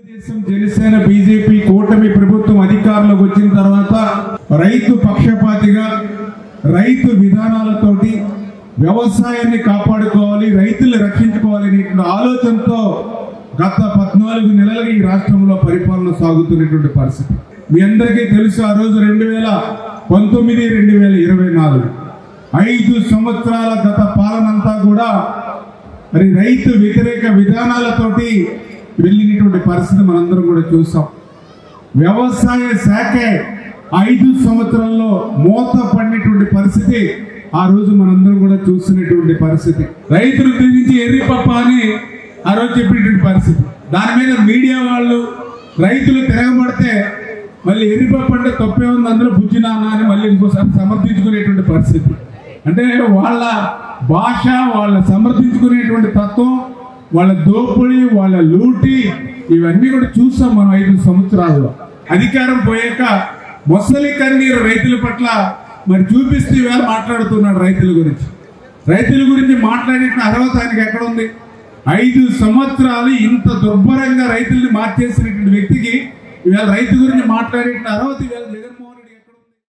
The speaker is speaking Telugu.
తెలుగుదేశం జనసేన బీజేపీ కూటమి ప్రభుత్వం అధికారంలోకి వచ్చిన తర్వాత రైతు పక్షపాతిగా రైతు విధానాలతోటి వ్యవసాయాన్ని కాపాడుకోవాలి, రైతులు రక్షించుకోవాలనే ఆలోచనతో గత 14 నెలలుగా ఈ రాష్ట్రంలో పరిపాలన సాగుతున్నటువంటి పరిస్థితి మీ అందరికీ తెలుసు. ఆ రోజు 2019, 2024 5 సంవత్సరాల గత పాలనంతా కూడా మరి రైతు వ్యతిరేక విధానాలతోటి వెళ్ళినటువంటి పరిస్థితి మనందరం కూడా చూసాం. వ్యవసాయ శాఖ 5 సంవత్సరాల్లో మూత పడినటువంటి పరిస్థితి ఆ రోజు మనందరం కూడా చూస్తున్నటువంటి పరిస్థితి. రైతులు గురించి ఎర్రిపప్ప అని ఆ రోజు చెప్పినటువంటి పరిస్థితి. దాని మీద మీడియా వాళ్ళు రైతులు తిరగబడితే మళ్ళీ ఎర్రిపప్ప అంటే తప్పే ఉంది, అందులో బుజ్జినానా అని మళ్ళీ ఇంకోసారి సమర్థించుకునేటువంటి పరిస్థితి. అంటే వాళ్ళ భాష, వాళ్ళ సమర్థించుకునేటువంటి తత్వం, వాళ్ళ దోపిడీ, వాళ్ళ లూటి ఇవన్నీ కూడా చూసాం మనం 5 సంవత్సరాల్లో. అధికారం పోయాక మొసలి కన్నీరు రైతుల పట్ల మరి చూపిస్తూ ఇవాళ మాట్లాడుతున్నాడు రైతుల గురించి మాట్లాడే అర్హత ఆయనకి ఎక్కడ ఉంది? 5 సంవత్సరాలు ఇంత దుర్భరంగా రైతుల్ని మార్చేసినటువంటి వ్యక్తికి ఇవాళ రైతు గురించి మాట్లాడే అర్హత ఇవాళ జగన్